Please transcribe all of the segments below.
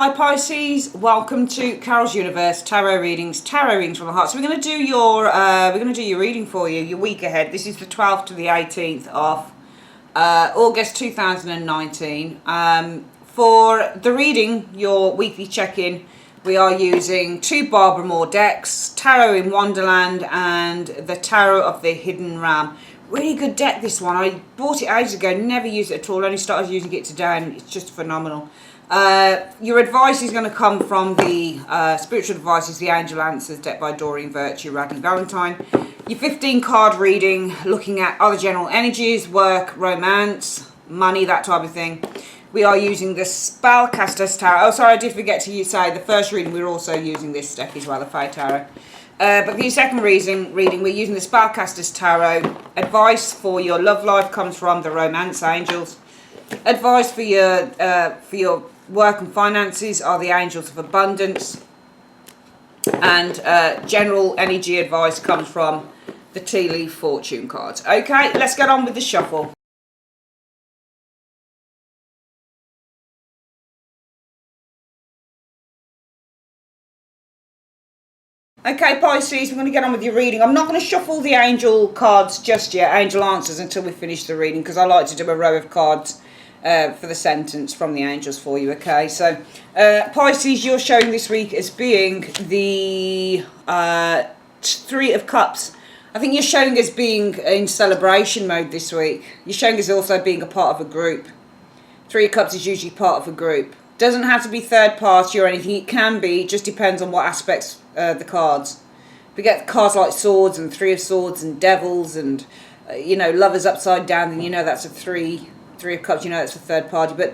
Hi Pisces, welcome to Carol's Universe Tarot readings from the heart. So we're going to do your reading for you, your week ahead. This is the 12th to the 18th of August 2019. For the reading, your weekly check-in, we are using two Barbara Moore decks, Tarot in Wonderland and the Tarot of the Hidden Ram. Really good deck, this one. I bought it ages ago, never used it at all, only started using it today, and it's just phenomenal. Your advice is going to come from the Spiritual Advices, the Angel Answers deck by Doreen Virtue, Radley Valentine. Your 15 card reading, looking at other general energies, work, romance, money, that type of thing. We are using the Spellcaster's Tarot. Oh, sorry, I did forget to say the first reading, we're also using this deck as well, the Fae Tarot. But for your second reading, we're using the Spellcaster's Tarot. Advice for your love life comes from the Romance Angels. Advice for your work and finances are the Angels of Abundance. And general energy advice comes from the Tea Leaf Fortune cards. Okay, let's get on with the shuffle. Okay, Pisces, we're going to get on with your reading. I'm not going to shuffle the angel cards just yet, angel answers, until we finish the reading, because I like to do a row of cards for the sentence from the angels for you, okay? So, Pisces, you're showing this week as being the Three of Cups. I think you're showing as being in celebration mode this week. You're showing as also being a part of a group. Three of Cups is usually part of a group. Doesn't have to be third party or anything. It can be. It just depends on what aspects the cards. We get cards like Swords and Three of Swords and Devils and Lovers upside down. Then that's a Three of Cups. That's a third party. But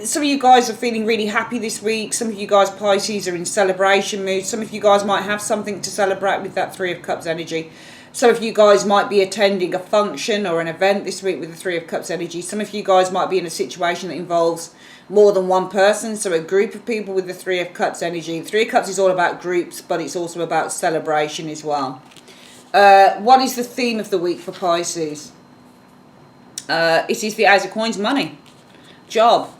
some of you guys are feeling really happy this week. Some of you guys, Pisces, are in celebration mood. Some of you guys might have something to celebrate with that Three of Cups energy. Some of you guys might be attending a function or an event this week with the Three of Cups energy. Some of you guys might be in a situation that involves more than one person, so a group of people with the Three of Cups energy. Three of Cups is all about groups, but it's also about celebration as well. What is the theme of the week for Pisces? It is the Ace of Coins, money, job.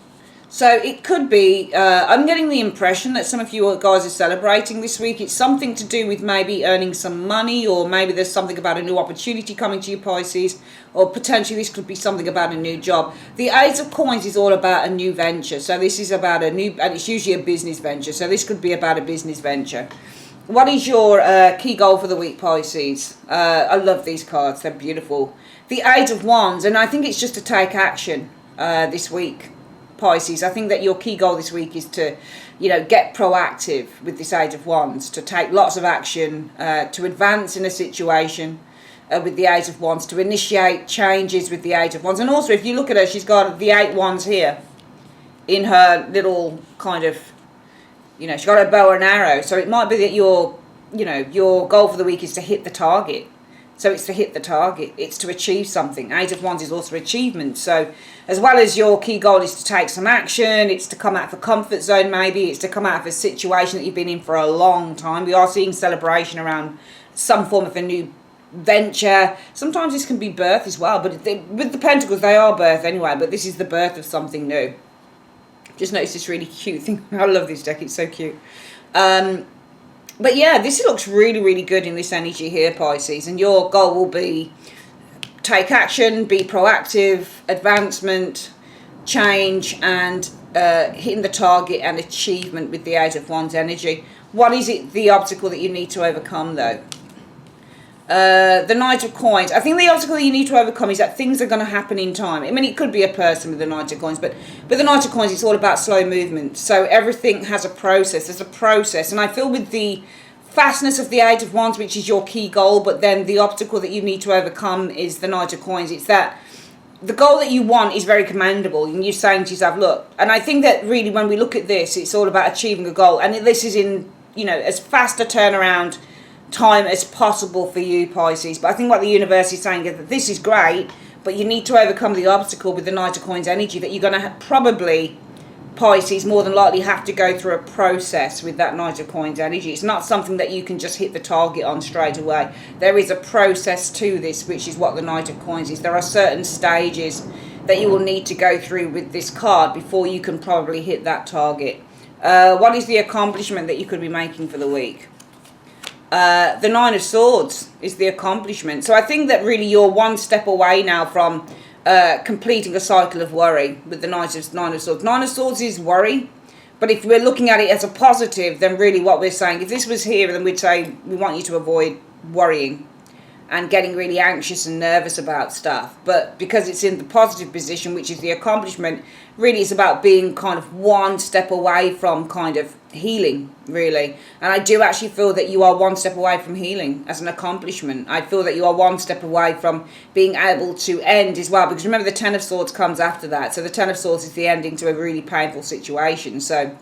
So it could be, I'm getting the impression that some of you guys are celebrating this week. It's something to do with maybe earning some money, or maybe there's something about a new opportunity coming to you, Pisces, or potentially this could be something about a new job. The Ace of Coins is all about a new venture. So this is about a new, and it's usually a business venture. So this could be about a business venture. What is your key goal for the week, Pisces? I love these cards. They're beautiful. The Eight of Wands, and I think it's just to take action this week. Pisces, I think that your key goal this week is to, get proactive with this Eight of Wands, to take lots of action, to advance in a situation with the Eight of Wands, to initiate changes with the Eight of Wands. And also, if you look at her, she's got the 8 wands here in her little kind of, she's got a bow and arrow. So it might be that your goal for the week is to hit the target. So it's to hit the target. It's to achieve something. Eight of Wands is also achievement. So as well as your key goal is to take some action, it's to come out of a comfort zone maybe, it's to come out of a situation that you've been in for a long time. We are seeing celebration around some form of a new venture. Sometimes this can be birth as well, but with the Pentacles, they are birth anyway, but this is the birth of something new. Just noticed this really cute thing. I love this deck. It's so cute. But yeah, this looks really, really good in this energy here, Pisces. And your goal will be take action, be proactive, advancement, change, and hitting the target and achievement with the Eight of Wands energy. What is it, the obstacle that you need to overcome, though? The Knight of Coins. I think the obstacle that you need to overcome is that things are going to happen in time. I mean, it could be a person with the Knight of Coins, but the Knight of Coins, it's all about slow movement. So everything has a process. There's a process. And I feel with the fastness of the Eight of Wands, which is your key goal, but then the obstacle that you need to overcome is the Knight of Coins. It's that the goal that you want is very commendable. And you're saying to yourself, look, and I think that really when we look at this, it's all about achieving a goal. And this is in, as fast a turnaround time as possible for you, Pisces. But I think what the universe is saying is that this is great, but you need to overcome the obstacle with the Knight of Coins energy, that you're going to probably, Pisces, more than likely have to go through a process with that Knight of Coins energy. It's not something that you can just hit the target on straight away. There is a process to this, which is what the Knight of Coins is. There are certain stages that you will need to go through with this card before you can probably hit that target. What is the accomplishment that you could be making for the week? The Nine of Swords is the accomplishment. So I think that really you're one step away now from completing a cycle of worry with the Nine of Swords. Nine of Swords is worry, but if we're looking at it as a positive, then really what we're saying, if this was here, then we'd say we want you to avoid worrying and getting really anxious and nervous about stuff. But because it's in the positive position, which is the accomplishment, really it's about being kind of one step away from kind of healing, really. And I do actually feel that you are one step away from healing as an accomplishment. I feel that you are one step away from being able to end as well, because remember the Ten of Swords comes after that. So the Ten of Swords is the ending to a really painful situation. So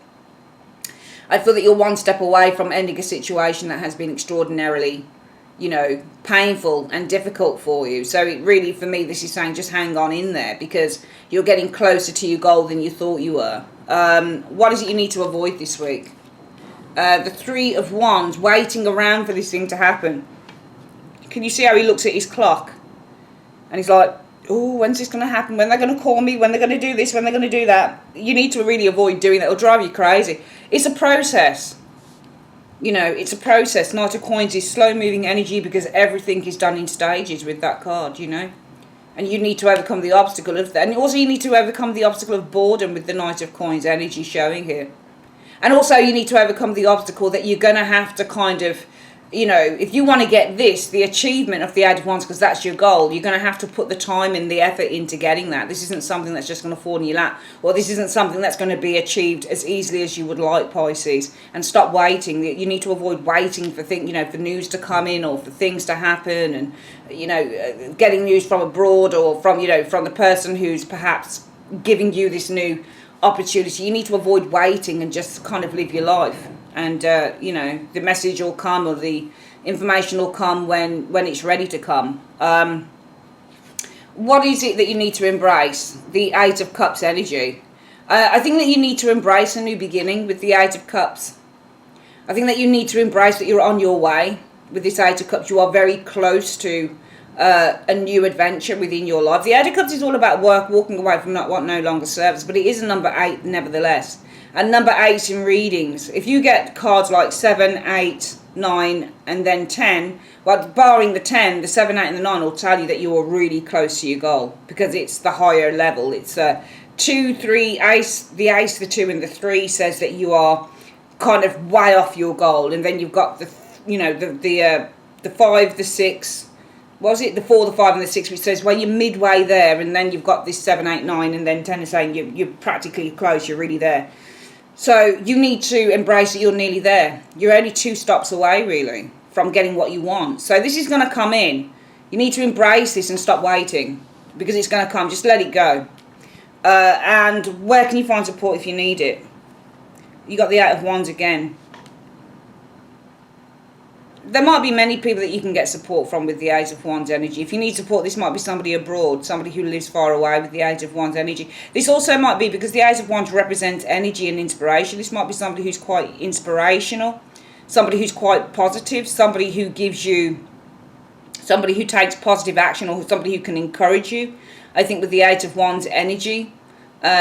I feel that you're one step away from ending a situation that has been extraordinarily, you know, painful and difficult for you. So it really, for me, this is saying just hang on in there, because you're getting closer to your goal than you thought you were. What is it you need to avoid this week? The Three of Wands, waiting around for this thing to happen. Can you see how he looks at his clock? And he's like, oh, when's this going to happen? When they're going to call me? When they're going to do this? When they're going to do that? You need to really avoid doing that. It'll drive you crazy. It's a process. You know, it's a process. Knight of Coins is slow-moving energy because everything is done in stages with that card, you know. And you need to overcome the obstacle of that. And also you need to overcome the obstacle of boredom with the Knight of Coins energy showing here. And also you need to overcome the obstacle that you're going to have to kind of, you know, if you want to get this, the achievement of the Eight of Wands, because that's your goal, you're going to have to put the time and the effort into getting that. This isn't something that's just going to fall in your lap, or this isn't something that's going to be achieved as easily as you would like, Pisces. And stop waiting. You need to avoid waiting for things, you know, for news to come in or for things to happen, and, you know, getting news from abroad or from, you know, from the person who's perhaps giving you this new opportunity. You need to avoid waiting and just kind of live your life. And, you know, the message will come, or the information will come when it's ready to come. What is it that you need to embrace? The Eight of Cups energy. I think that you need to embrace a new beginning with the Eight of Cups. I think that you need to embrace that you're on your way with this Eight of Cups. You are very close to a new adventure within your life. The Eight of Cups is all about work, walking away from what no longer serves, but it is a number 8 nevertheless. And number 8 in readings, if you get cards like 7, 8, 9 and then 10, well, barring the 10, the 7, 8 and the 9 will tell you that you are really close to your goal, because it's the higher level. It's 2, 3, ace, the ace, the 2 and the 3 says that you are kind of way off your goal. And then you've got the, you know, the 5, the 6, was it the 4, the 5 and the 6, which says, well, you're midway there. And then you've got this 7, 8, 9 and then 10 is saying you're practically close, you're really there. So you need to embrace that you're nearly there. You're only 2 stops away, really, from getting what you want. So this is going to come in. You need to embrace this and stop waiting, because it's going to come. Just let it go. And where can you find support if you need it? You got the Eight of Wands again. There might be many people that you can get support from with the Eight of Wands energy. If you need support, this might be somebody abroad, somebody who lives far away with the Eight of Wands energy. This also might be, because the Eight of Wands represents energy and inspiration, this might be somebody who's quite inspirational, somebody who's quite positive, somebody who gives you, somebody who takes positive action, or somebody who can encourage you. I think with the Eight of Wands energy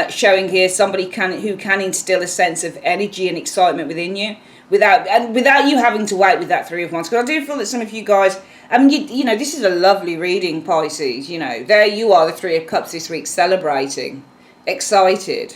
showing here, somebody who can instill a sense of energy and excitement within you, without you having to wait with that Three of Wands. Because I do feel that some of you guys, I mean, you know, this is a lovely reading, Pisces. You know, there you are, the Three of Cups this week, celebrating, excited,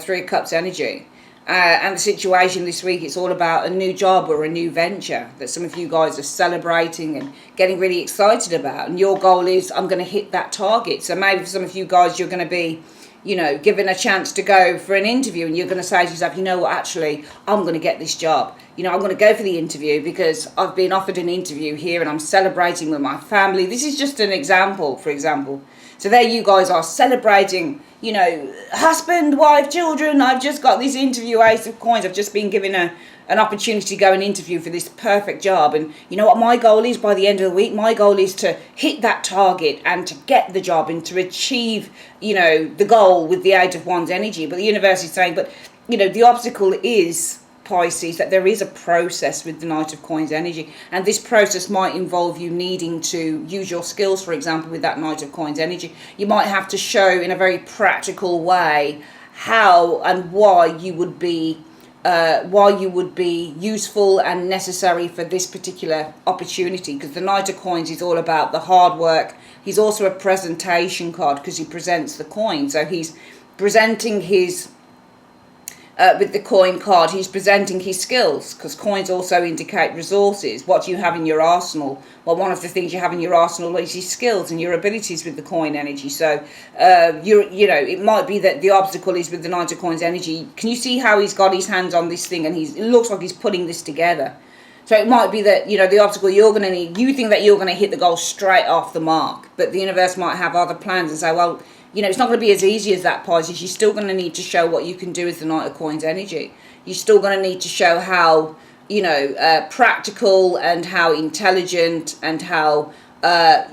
Three of Cups energy. And the situation this week, it's all about a new job or a new venture that some of you guys are celebrating and getting really excited about. And your goal is, I'm going to hit that target. So maybe for some of you guys, you're going to be, you know, given a chance to go for an interview, and you're going to say to yourself, you know what, actually, I'm going to get this job. You know, I'm going to go for the interview because I've been offered an interview here and I'm celebrating with my family. This is just an example, for example. So there you guys are celebrating, you know, husband, wife, children. I've just got this interview, Ace of Coins. I've just been given an opportunity to go and interview for this perfect job. And you know what my goal is by the end of the week? My goal is to hit that target and to get the job and to achieve, you know, the goal with the Eight of Wands energy. But the universe is saying, but, you know, the obstacle is, Pisces, that there is a process with the Knight of Coins energy, and this process might involve you needing to use your skills. For example, with that Knight of Coins energy, you might have to show in a very practical way how and why you would be why you would be useful and necessary for this particular opportunity, because the Knight of Coins is all about the hard work. He's also a presentation card because he presents the coin. So he's presenting his, with the coin card, he's presenting his skills, because coins also indicate resources. What do you have in your arsenal? Well, one of the things you have in your arsenal is your skills and your abilities with the coin energy. So, you know, it might be that the obstacle is with the Knight of Coins energy. Can you see how he's got his hands on this thing and it looks like he's putting this together? So it might be that, you know, the obstacle you're going to need, you think that you're going to hit the goal straight off the mark, but the universe might have other plans and say, well, you know, it's not going to be as easy as that, Pisces. You're still going to need to show what you can do with the Knight of Coins energy. You're still going to need to show how, you know, practical and how intelligent and how,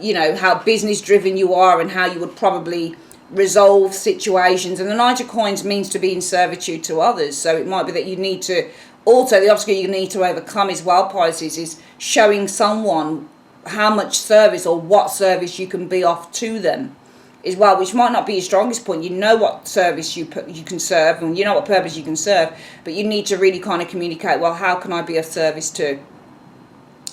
you know, how business driven you are and how you would probably resolve situations. And the Knight of Coins means to be in servitude to others. So it might be that you need to, also the obstacle you need to overcome as well, Pisces, is showing someone how much service or what service you can be off to them as well, which might not be your strongest point. You know what service you can serve, and you know what purpose you can serve, but you need to really kind of communicate, well, how can I be of service to,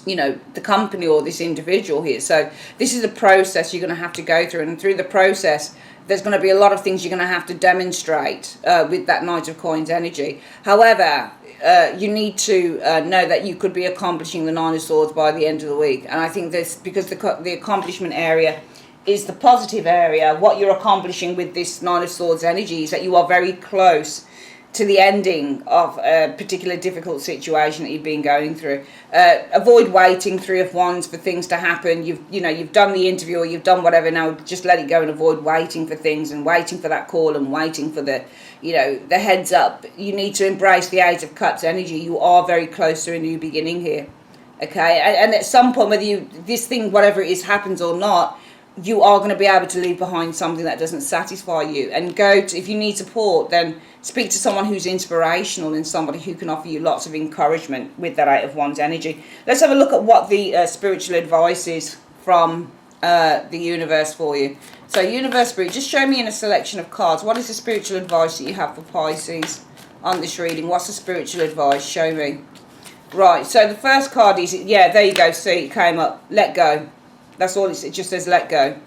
you know, the company or this individual here? So this is a process you're going to have to go through, and through the process there's going to be a lot of things you're going to have to demonstrate with that Knight of Coins energy. However, you need to know that you could be accomplishing the Nine of Swords by the end of the week, and I think this, because the accomplishment area is the positive area. What you're accomplishing with this Nine of Swords energy is that you are very close to the ending of a particular difficult situation that you've been going through. Avoid waiting, Three of Wands, for things to happen. You've done the interview or you've done whatever. Now just let it go and avoid waiting for things and waiting for that call and waiting for the, you know, the heads up. You need to embrace the Eight of Cups energy. You are very close to a new beginning here. Okay, and at some point, whether this thing, whatever it is, happens or not, you are going to be able to leave behind something that doesn't satisfy you, and if you need support, then speak to someone who's inspirational and somebody who can offer you lots of encouragement with that Eight of Wands energy. Let's have a look at what the spiritual advice is from the universe for you. So universe, spirit, just show me in a selection of cards, what is the spiritual advice that you have for Pisces on this reading? What's the spiritual advice? Show me. Right, so the first card is, yeah, there you go, see, it came up, let go. That's all it just says, let go.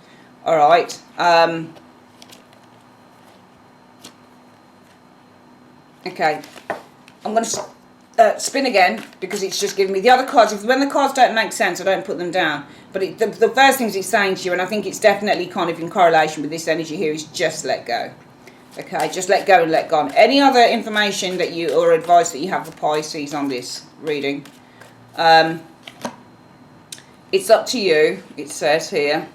All right. Okay. I'm going to spin again because it's just giving me the other cards. When the cards don't make sense, I don't put them down. But the first things it's saying to you, and I think it's definitely kind of in correlation with this energy here, is just let go. Okay, just let go and let go. Any other information that you, or advice that you have for Pisces on this reading? It's up to you, it says here.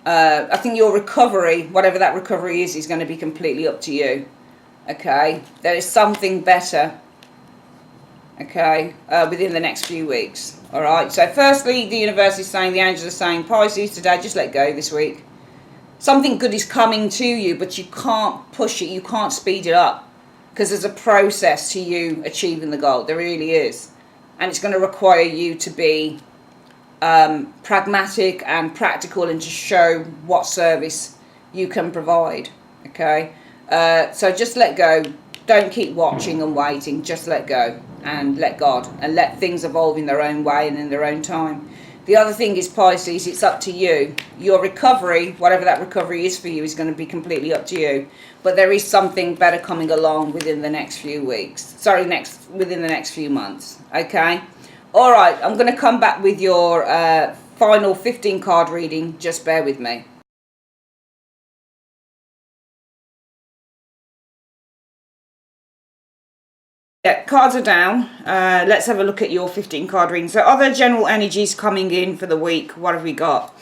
I think your recovery, whatever that recovery is going to be completely up to you. Okay, there is something better. Okay, within the next few weeks. All right, so firstly, the universe is saying, the angels are saying, Pisces, today, just let go this week. Something good is coming to you, but you can't push it, you can't speed it up, because there's a process to you achieving the goal. There really is. And it's going to require you to be pragmatic and practical, and to show what service you can provide. Okay, so just let go. Don't keep watching and waiting. Just let go and let God, and let things evolve in their own way and in their own time. The other thing is, Pisces, it's up to you. Your recovery, whatever that recovery is for you, is going to be completely up to you. But there is something better coming along within the next few weeks. Sorry, within the next few months. Okay. All right, I'm going to come back with your final 15 card reading. Just bear with me. Yeah, cards are down. Let's have a look at your 15 card reading. So other general energies coming in for the week. What have we got?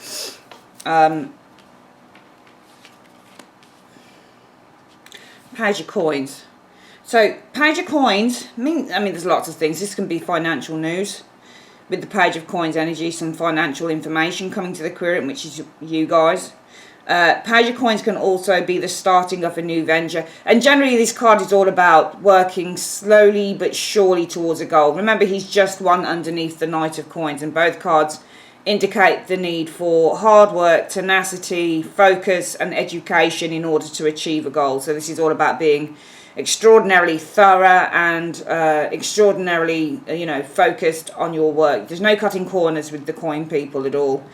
Page of Coins. So, Page of Coins, I mean, there's lots of things. This can be financial news. With the Page of Coins energy, some financial information coming to the querent, which is you guys. Page of Coins can also be the starting of a new venture. And generally, this card is all about working slowly but surely towards a goal. Remember, he's just one underneath the Knight of Coins. And both cards indicate the need for hard work, tenacity, focus, and education in order to achieve a goal. So this is all about being extraordinarily thorough and extraordinarily, you know, focused on your work. There's no cutting corners with the coin people at all.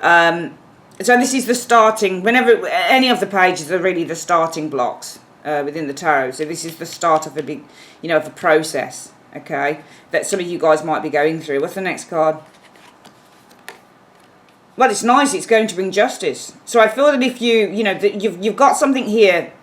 So this is the starting, whenever any of the pages are really the starting blocks within the tarot. So this is the start of a big, you know, of a process, okay, that some of you guys might be going through. What's the next card? Well, it's nice. It's going to bring justice. So I feel that if you know, that you've got something here,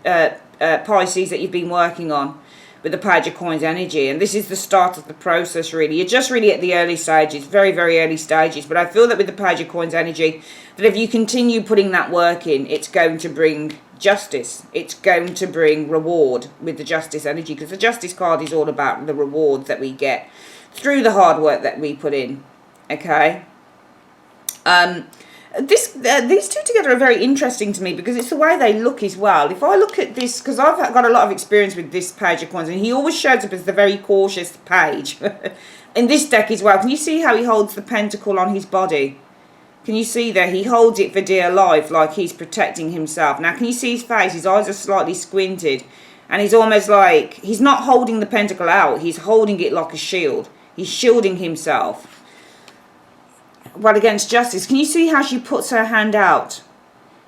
Pisces, that you've been working on with the Page of Coins energy, and this is the start of the process. Really, you're just really at the early stages, very, very early stages. But I feel that with the Page of Coins energy, that if you continue putting that work in, it's going to bring justice. It's going to bring reward with the Justice energy, because the Justice card is all about the rewards that we get through the hard work that we put in. Okay. These two together are very interesting to me because it's the way they look as well. If I look at this, because I've got a lot of experience with this Page of Coins, and he always shows up as the very cautious page. In this deck as well, can you see how he holds the pentacle on his body? Can you see there? He holds it for dear life, like he's protecting himself. Now, can you see his face? His eyes are slightly squinted, and he's almost like, he's not holding the pentacle out, he's holding it like a shield. He's shielding himself. Well, against justice, can you see how she puts her hand out?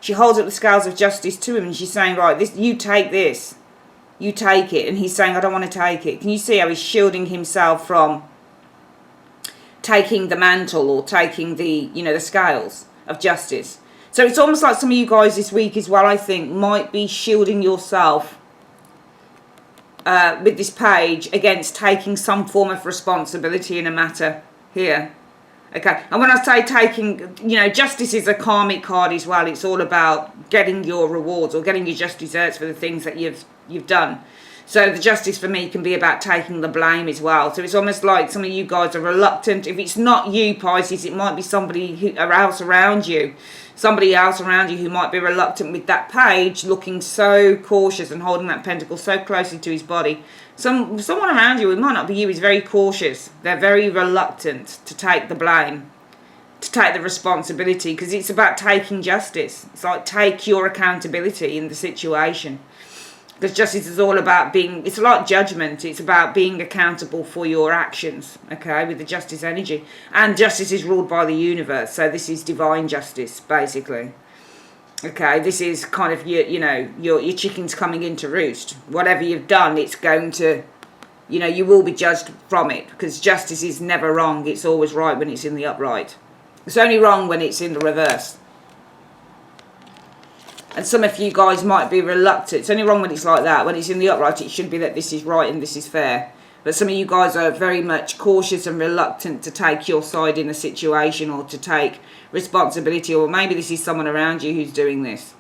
She holds up the scales of justice to him, and she's saying, right, this, you take this. You take it. And he's saying, I don't want to take it. Can you see how he's shielding himself from taking the mantle or taking the, you know, the scales of justice? So it's almost like some of you guys this week as well, I think, might be shielding yourself with this page against taking some form of responsibility in a matter here. Okay, and when I say taking, you know, justice is a karmic card as well. It's all about getting your rewards or getting your just desserts for the things that you've done. So the justice for me can be about taking the blame as well. So it's almost like some of you guys are reluctant. If it's not you, Pisces, it might be somebody else around you. Somebody else around you who might be reluctant with that page, looking so cautious and holding that pentacle so closely to his body. Someone around you, it might not be you, is very cautious. They're very reluctant to take the blame, to take the responsibility, because it's about taking justice. It's like take your accountability in the situation. Because justice is all about being, it's like judgment. It's about being accountable for your actions, okay, with the justice energy. And justice is ruled by the universe. So this is divine justice, basically. Okay, this is kind of, your chickens coming into roost. Whatever you've done, it's going to, you will be judged from it. Because justice is never wrong. It's always right when it's in the upright. It's only wrong when it's in the reverse. And some of you guys might be reluctant. It's only wrong when it's like that. When it's in the upright, it should be that this is right and this is fair. But some of you guys are very much cautious and reluctant to take your side in a situation or to take responsibility. Or maybe this is someone around you who's doing this.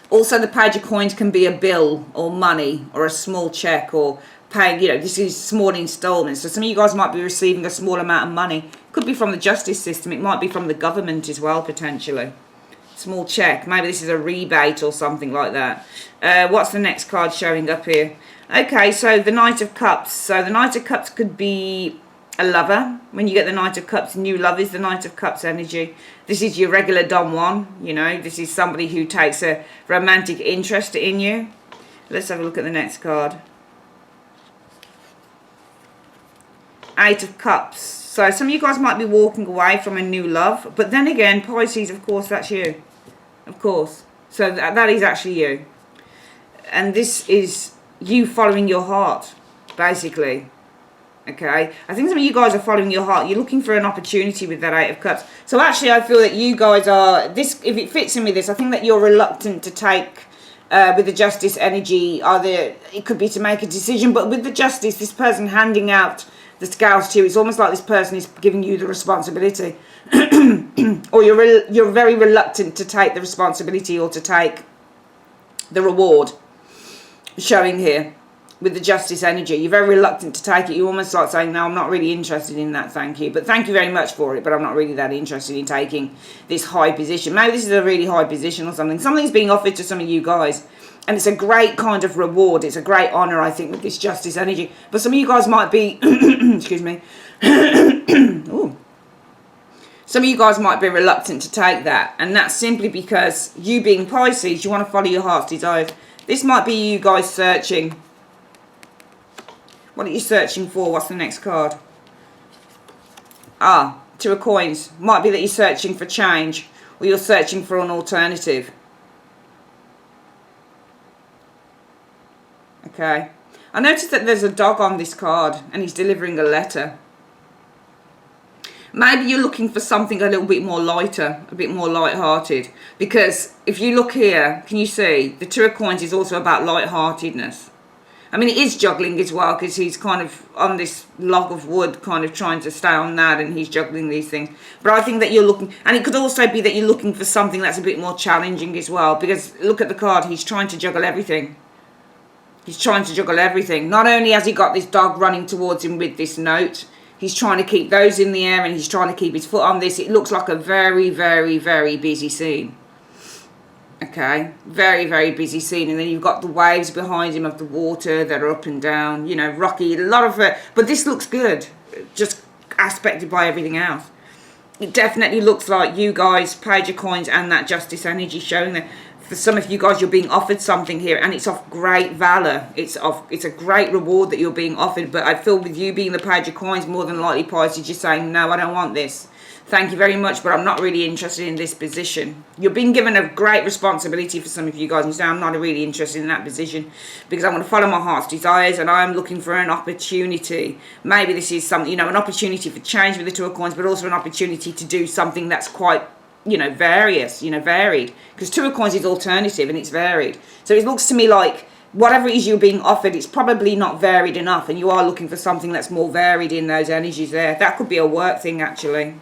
Also, the Page of Coins can be a bill or money or a small check or paying, this is small installments. So some of you guys might be receiving a small amount of money. Could be from the justice system. It might be from the government as well, potentially. Small check. Maybe this is a rebate or something like that. What's the next card showing up here? Okay, so the Knight of Cups. So the Knight of Cups could be a lover. When you get the Knight of Cups, new love is the Knight of Cups energy. This is your regular Don Juan. This is somebody who takes a romantic interest in you. Let's have a look at the next card. Eight of Cups. So some of you guys might be walking away from a new love. But then again, Pisces, of course, that's you. Of course. So that is actually you. And this is you following your heart, basically. Okay? I think some of you guys are following your heart. You're looking for an opportunity with that Eight of Cups. So actually, I feel that you guys are, this, if it fits in with this, I think that you're reluctant to take, with the Justice energy, either it could be to make a decision, but with the Justice, this person handing out the scales to you, it's almost like this person is giving you the responsibility. Or you're very reluctant to take the responsibility or to take the reward. Showing here with the Justice energy, you're very reluctant to take it. You're almost like saying, no, I'm not really interested in that, thank you, but thank you very much for it, but I'm not really that interested in taking this high position. Maybe this is a really high position or something. Something's being offered to some of you guys, and it's a great kind of reward. It's a great honor, I think, with this Justice energy. But some of you guys might be excuse me. Ooh. Some of you guys might be reluctant to take that, and that's simply because you being Pisces, you want to follow your heart's desires. This might be you guys searching. What are you searching for? What's the next card? Ah, Two of Coins. Might be that you're searching for change, or you're searching for an alternative. Okay. I noticed that there's a dog on this card, and he's delivering a letter. Maybe you're looking for something a little bit more lighter, a bit more light-hearted. Because if you look here, can you see? The Two of Coins is also about light-heartedness. I mean, it is juggling as well, because he's kind of on this log of wood, kind of trying to stay on that, and he's juggling these things. But I think that you're looking, and it could also be that you're looking for something that's a bit more challenging as well, because look at the card, he's trying to juggle everything. He's trying to juggle everything. Not only has he got this dog running towards him with this note, he's trying to keep those in the air, and he's trying to keep his foot on this. It looks like a very, very, very busy scene. Okay, very, very busy scene. And then you've got the waves behind him of the water that are up and down, you know, rocky, a lot of it. But this looks good, just aspected by everything else. It definitely looks like you guys, Page of Coins and that Justice energy showing there. For some of you guys, you're being offered something here, and it's of great valor. It's a great reward that you're being offered. But I feel with you being the Page of Coins, more than likely, Pisces, you're saying, no, I don't want this. Thank you very much, but I'm not really interested in this position. You're being given a great responsibility for some of you guys. You say, I'm not really interested in that position because I want to follow my heart's desires, and I am looking for an opportunity. Maybe this is something, you know, an opportunity for change with the Two of Coins, but also an opportunity to do something that's quite, you know, varied. Because Two of Coins is alternative and it's varied. So it looks to me like whatever it is you're being offered, it's probably not varied enough, and you are looking for something that's more varied in those energies there. That could be a work thing, actually.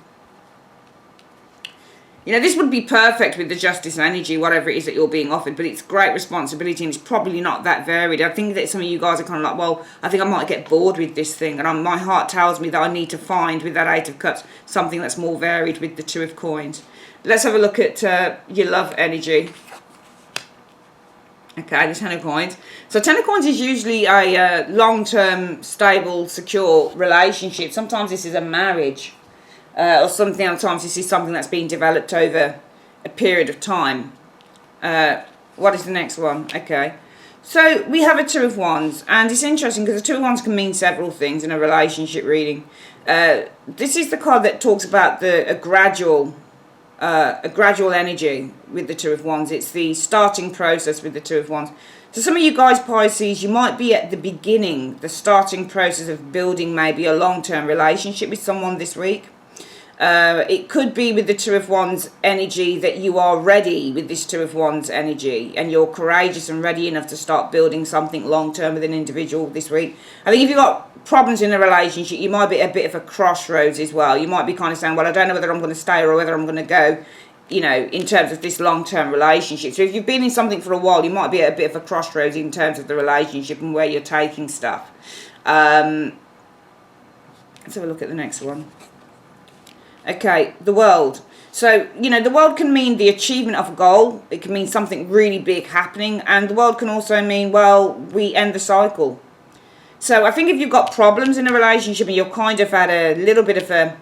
You know, this would be perfect with the Justice energy, whatever it is that you're being offered, but it's great responsibility and it's probably not that varied. I think that some of you guys are kind of like, well, I think I might get bored with this thing, and my heart tells me that I need to find, with that Eight of Cups, something that's more varied with the Two of Coins. Let's have a look at your love energy. Okay, the Ten of Coins. So Ten of Coins is usually a long-term, stable, secure relationship. Sometimes this is a marriage. Or something, sometimes this is something that's been developed over a period of time. What is the next one? Okay. So we have a Two of Wands, and it's interesting because the Two of Wands can mean several things in a relationship reading. This is the card that talks about a gradual energy with the Two of Wands. It's the starting process with the Two of Wands. So some of you guys, Pisces, you might be at the beginning, the starting process of building maybe a long-term relationship with someone this week. It could be with the Two of Wands energy that you are ready with this Two of Wands energy, and you're courageous and ready enough to start building something long-term with an individual this week. I think if you've got problems in a relationship, you might be at a bit of a crossroads as well. You might be kind of saying, well, I don't know whether I'm going to stay or whether I'm going to go, you know, in terms of this long-term relationship. So if you've been in something for a while, you might be at a bit of a crossroads in terms of the relationship and where you're taking stuff. Let's have a look at the next one. Okay, the World. So, you know, the World can mean the achievement of a goal. It can mean something really big happening. And the World can also mean, well, we end the cycle. So I think if you've got problems in a relationship and you're kind of at a little bit of a,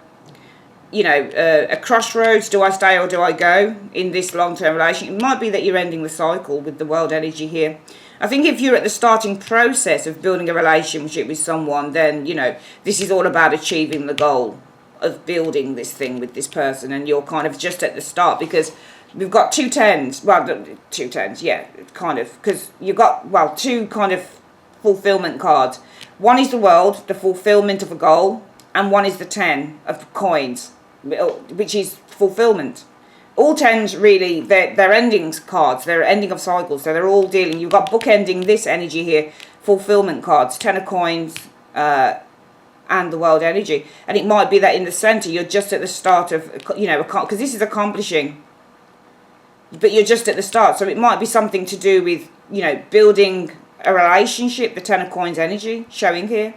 you know, a crossroads, do I stay or do I go in this long-term relationship? It might be that you're ending the cycle with the World energy here. I think if you're at the starting process of building a relationship with someone, then, you know, this is all about achieving the goal of building this thing with this person, and you're kind of just at the start, because we've got two tens, well, two tens, yeah, kind of, because you've got, well, two kind of fulfillment cards. One is the World, the fulfillment of a goal, and one is the Ten of Coins, which is fulfillment. All tens really, they're endings cards, they're ending of cycles, so they're all dealing, you've got bookending this energy here, fulfillment cards, Ten of Coins, and the World energy. And it might be that in the center you're just at the start of, you know, because this is accomplishing, but you're just at the start. So it might be something to do with, you know, building a relationship, the Ten of Coins energy showing here.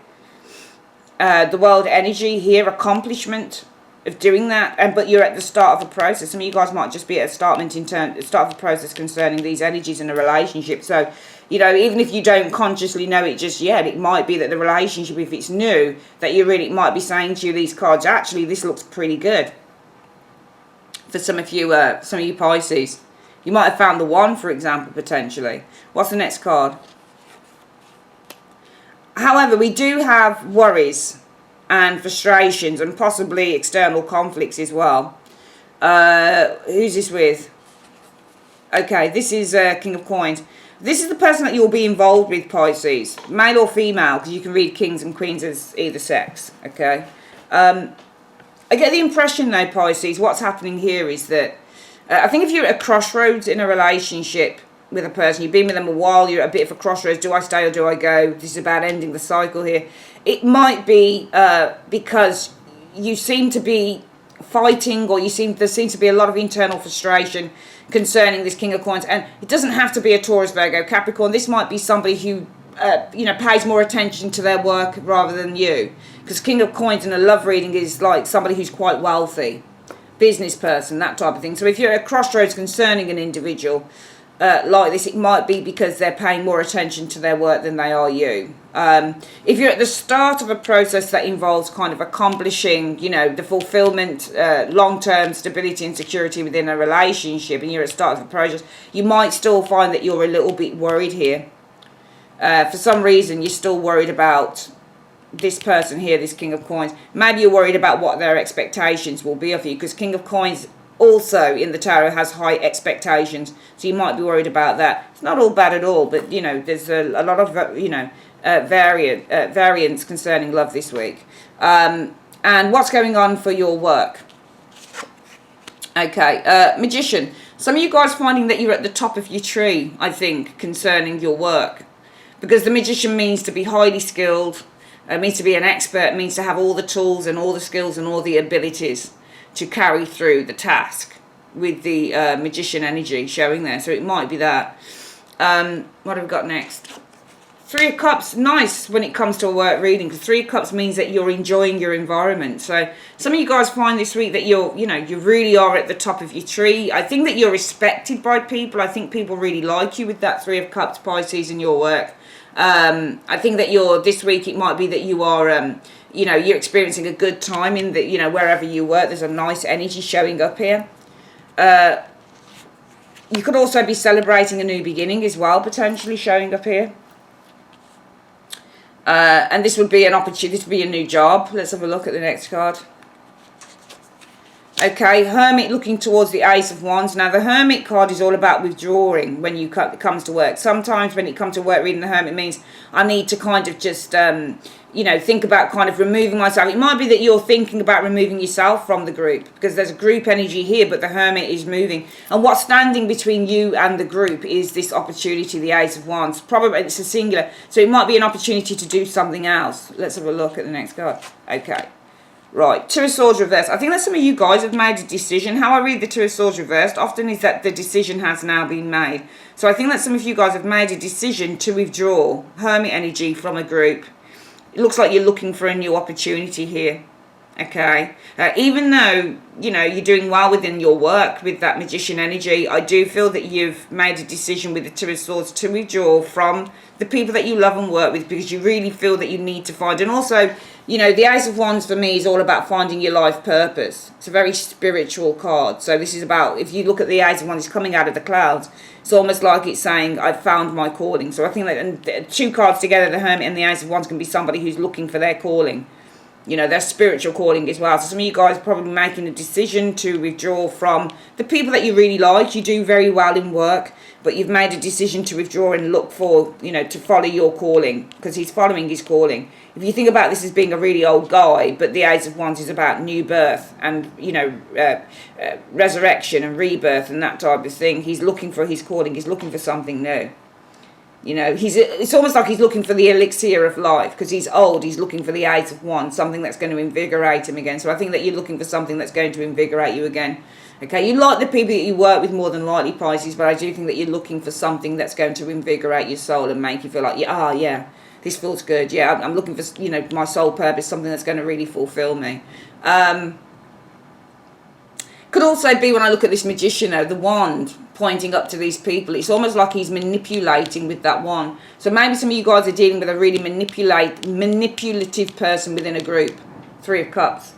The World energy here, accomplishment of doing that, but you're at the start of a process. Some of you guys might just be at a start of the process concerning these energies in a relationship. So, you know, even if you don't consciously know it just yet, it might be that the relationship, if it's new, that you really might be saying to you, these cards, actually, this looks pretty good. For some of you Pisces, You might have found the one, for example, potentially. What's the next card? However, we do have worries and frustrations and possibly external conflicts as well. Who's this with? Okay, this is King of Coins. This is the person that you'll be involved with, Pisces. Male or female, because you can read kings and queens as either sex. Okay. I get the impression, though, Pisces, what's happening here is that I think if you're at a crossroads in a relationship with a person, you've been with them a while, you're at a bit of a crossroads, do I stay or do I go? This is about ending the cycle here. It might be because you seem to be fighting, or there seems to be a lot of internal frustration concerning this King of Coins. And it doesn't have to be a Taurus, Virgo, Capricorn. This might be somebody who pays more attention to their work rather than you, because King of Coins in a love reading is like somebody who's quite wealthy, business person, that type of thing. So if you're at a crossroads concerning an individual like this, it might be because they're paying more attention to their work than they are you. If you're at the start of a process that involves kind of accomplishing, the fulfillment, long-term stability and security within a relationship, and you're at the start of a process, you might still find that you're a little bit worried here. For some reason, you're still worried about this person here, this King of Coins. Maybe you're worried about what their expectations will be of you, because King of Coins also in the tarot has high expectations, so you might be worried about that. It's not all bad at all, but there's a lot of variance concerning love this week. And what's going on for your work? Okay, Magician. Some of you guys finding that you're at the top of your tree, I think, concerning your work, because the Magician means to be highly skilled, means to be an expert, means to have all the tools and all the skills and all the abilities to carry through the task, with the Magician energy showing there. So it might be that. What have we got next? Three of Cups, nice when it comes to a work reading, because Three of Cups means that you're enjoying your environment. So some of you guys find this week that you really are at the top of your tree. I think that you're respected by people. I think people really like you with that Three of Cups, Pisces, in your work. I think that this week it might be that you are you're experiencing a good time in the, wherever you work. There's a nice energy showing up here. You could also be celebrating a new beginning as well, potentially showing up here. And this would be an opportunity, this would be a new job. Let's have a look at the next card. Okay, Hermit looking towards the Ace of Wands. Now, the Hermit card is all about withdrawing when it comes to work. Sometimes when it comes to work reading, the Hermit means I need to kind of just, think about kind of removing myself. It might be that you're thinking about removing yourself from the group, because there's a group energy here, but the Hermit is moving. And what's standing between you and the group is this opportunity, the Ace of Wands. Probably it's a singular, so it might be an opportunity to do something else. Let's have a look at the next card. Okay. Right, Two of Swords reversed. I think that some of you guys have made a decision. How I read the Two of Swords reversed often is that the decision has now been made. So I think that some of you guys have made a decision to withdraw Hermit energy from a group. It looks like you're looking for a new opportunity here. Okay, even though you're doing well within your work with that Magician energy, I do feel that you've made a decision with the Two of Swords to withdraw from the people that you love and work with, because you really feel that you need to find. And also, the Ace of Wands for me is all about finding your life purpose. It's a very spiritual card. So this is about, if you look at the Ace of Wands, it's coming out of the clouds. It's almost like it's saying, I've found my calling. So I think that, and two cards together, the Hermit and the Ace of Wands, can be somebody who's looking for their calling. Their spiritual calling as well. So some of you guys are probably making a decision to withdraw from the people that you really like. You do very well in work, but you've made a decision to withdraw and look for, to follow your calling, because he's following his calling. If you think about this as being a really old guy, but the Ace of Wands is about new birth and, resurrection and rebirth and that type of thing. He's looking for his calling. He's looking for something new. It's almost like he's looking for the elixir of life, because he's old. He's looking for the Ace of Wands, something that's going to invigorate him again. So I think that you're looking for something that's going to invigorate you again. Okay, you like the people that you work with more than likely, Pisces, but I do think that you're looking for something that's going to invigorate your soul and make you feel like, yeah, this feels good. Yeah, I'm looking for, my soul purpose, something that's going to really fulfill me. Could also be, when I look at this Magician, the wand pointing up to these people, it's almost like he's manipulating with that wand. So maybe some of you guys are dealing with a really manipulative person within a group. Three of Cups.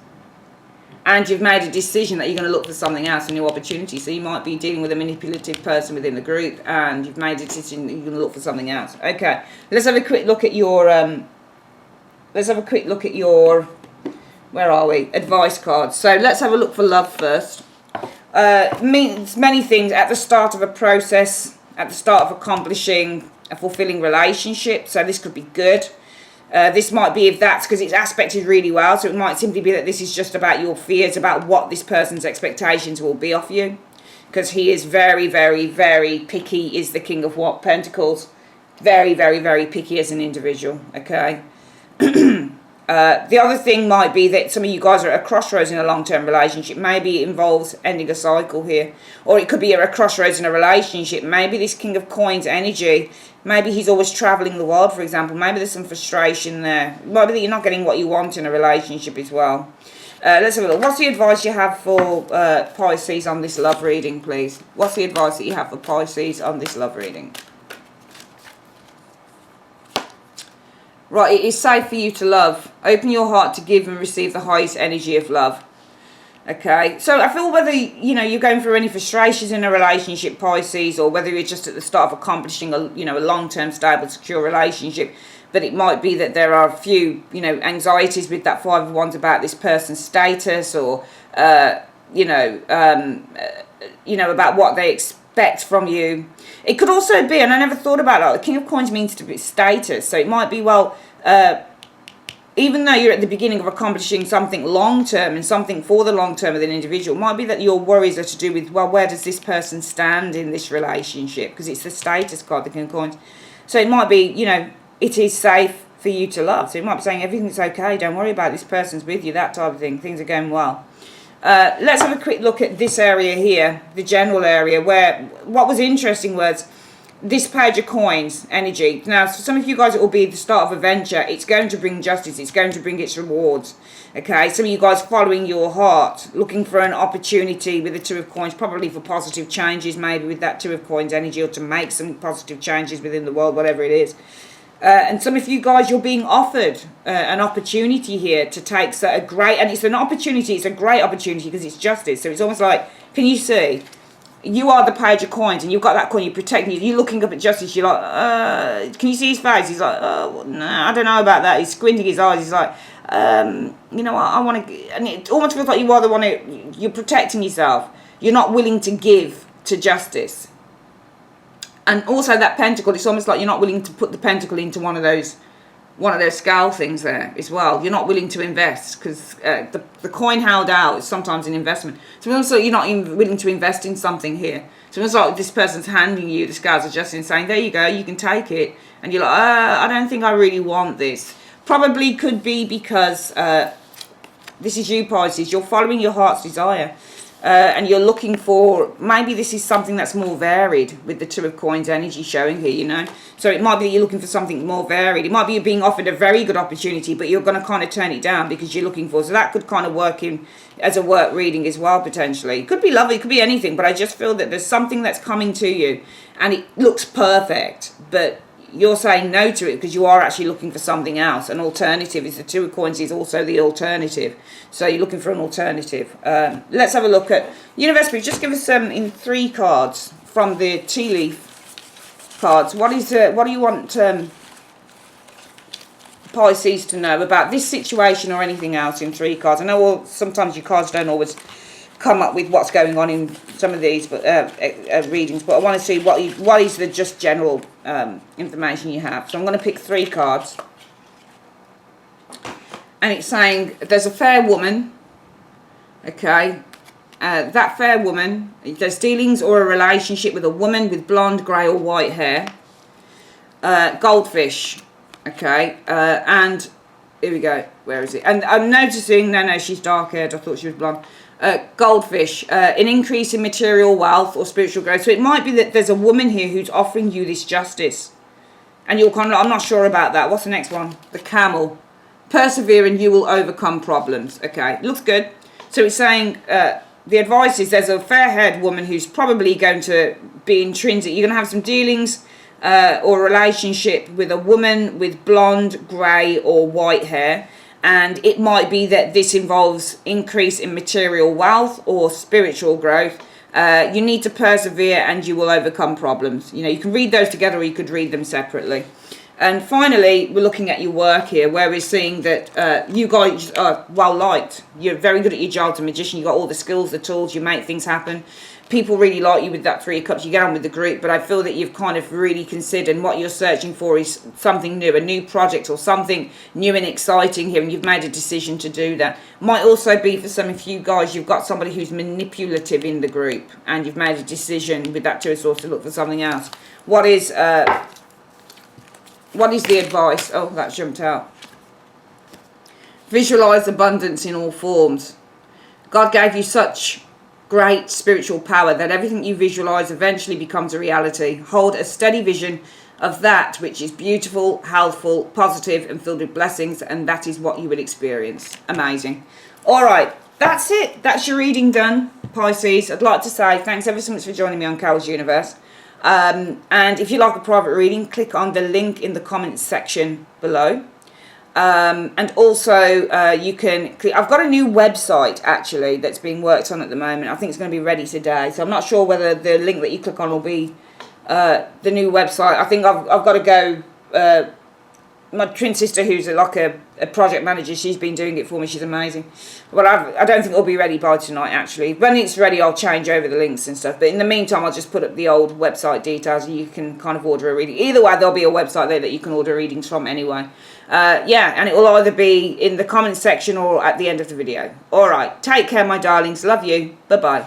and you've made a decision that you're going to look for something else, a new opportunity. So you might be dealing with a manipulative person within the group, and you've made a decision that you're going to look for something else. Okay, let's have a quick look at your where are we? Advice cards. So let's have a look for love first. Means many things at the start of a process, at the start of accomplishing a fulfilling relationship. So this could be good. This might be, if that's because it's aspected really well, so it might simply be that this is just about your fears, about what this person's expectations will be of you, because he is very, very, very picky, is the King of Pentacles. Very, very, very picky as an individual, okay? The other thing might be that some of you guys are at a crossroads in a long-term relationship. Maybe it involves ending a cycle here. Or it could be at a crossroads in a relationship. Maybe this King of Coins energy, maybe he's always travelling the world, for example. Maybe there's some frustration there. It might be that you're not getting what you want in a relationship as well. Let's have a look. What's the advice you have for Pisces on this love reading, please? What's the advice that you have for Pisces on this love reading? Right, it is safe for you to love. Open your heart to give and receive the highest energy of love. Okay, so I feel whether, you know, you're going through any frustrations in a relationship, Pisces, or whether you're just at the start of accomplishing a, you know, a long-term, stable, secure relationship, but it might be that there are a few, you know, anxieties with that Five of Wands about this person's status, or, you know, about what they expect from you. It could also be, and I never thought about that, the King of Coins means to be status, so it might be, well, even though you're at the beginning of accomplishing something long-term and something for the long-term with an individual, it might be that your worries are to do with, well, where does this person stand in this relationship? Because it's the status card, the King of Coins. So it might be, you know, it is safe for you to love. So it might be saying everything's okay, don't worry about it, this person's with you, that type of thing. Things are going well. Let's have a quick look at this area here, the general area, where what was interesting was this Page of Coins energy. Now, for some of you guys, it will be the start of a venture. It's going to bring justice. It's going to bring its rewards. Okay, some of you guys following your heart, looking for an opportunity with the Two of Coins, probably for positive changes, maybe with that Two of Coins energy, or to make some positive changes within the world, whatever it is. And some of you guys, you're being offered an opportunity here to take a great, and it's an opportunity, it's a great opportunity because it's justice. So it's almost like, can you see? You are the Page of Coins, and you've got that coin, you're protecting, you're looking up at justice, you're like, can you see his face? He's like, oh, no, I don't know about that. He's squinting his eyes, he's like, you know, I want to, and it almost feels like you are the one who, you're protecting yourself. You're not willing to give to justice. And also that pentacle, it's almost like you're not willing to put the pentacle into one of those scale things there as well. You're not willing to invest because the coin held out is sometimes an investment. So also you're not even willing to invest in something here. So it's like this person's handing you the scales of justice and saying, there you go, you can take it. And you're like, I don't think I really want this. Probably could be because this is you, Pisces. You're following your heart's desire. And you're looking for, maybe this is something that's more varied with the Two of Coins energy showing here, you know. So it might be that you're looking for something more varied. It might be you're being offered a very good opportunity, but you're going to kind of turn it down because you're looking for. So that could kind of work in as a work reading as well, potentially. It could be lovely, it could be anything, but I just feel that there's something that's coming to you and it looks perfect, but you're saying no to it because you are actually looking for something else. An alternative is the Two of Coins is also the alternative. So you're looking for an alternative. Let's have a look at Universe. Just give us in 3 cards from the tea leaf cards. What do you want Pisces to know about this situation or anything else in 3 cards? I know sometimes your cards don't always come up with what's going on in some of these readings, but I want to see what is the just general information you have. So I'm going to pick 3 cards, and it's saying there's a fair woman. Okay, that fair woman, there's dealings or a relationship with a woman with blonde, grey or white hair. Goldfish. Okay, and here we go, where is it? And I'm noticing, no, she's dark haired, I thought she was blonde. Goldfish, an increase in material wealth or spiritual growth. So it might be that there's a woman here who's offering you this justice. And you're kind of like, I'm not sure about that. What's the next one? The camel. Persevere and you will overcome problems. Okay, looks good. So it's saying, the advice is there's a fair-haired woman who's probably going to be intrinsic. You're going to have some dealings or relationship with a woman with blonde, grey or white hair. And it might be that this involves increase in material wealth or spiritual growth. You need to persevere and you will overcome problems. You know, you can read those together or you could read them separately. And finally, we're looking at your work here, where we're seeing that you guys are well liked. You're very good at your job as a magician. You've got all the skills, the tools, you make things happen. People really like you with that Three of Cups. You get on with the group, but I feel that you've kind of really considered, and what you're searching for is something new, a new project or something new and exciting here, and you've made a decision to do that. Might also be for some of you guys, you've got somebody who's manipulative in the group, and you've made a decision with that Two of Swords to look for something else. What is the advice? Oh, that jumped out. Visualize abundance in all forms. God gave you such great spiritual power that everything you visualize eventually becomes a reality. Hold a steady vision of that which is beautiful, healthful, positive, and filled with blessings, and that is what you will experience. Amazing. All right, that's it. That's your reading done, Pisces. I'd like to say thanks ever so much for joining me on Carol's Universe. And if you like a private reading, click on the link in the comments section below. And also you can click, I've got a new website actually that's being worked on at the moment. I think it's going to be ready today, so I'm not sure whether the link that you click on will be the new website. I think I've got to go, my twin sister who's like a project manager, she's been doing it for me, she's amazing. Well, I don't think it'll be ready by tonight actually. When it's ready I'll change over the links and stuff, but in the meantime I'll just put up the old website details and you can kind of order a reading. Either way there'll be a website there that you can order readings from anyway. Yeah, and it will either be in the comments section or at the end of the video. Alright, take care my darlings, love you, bye bye.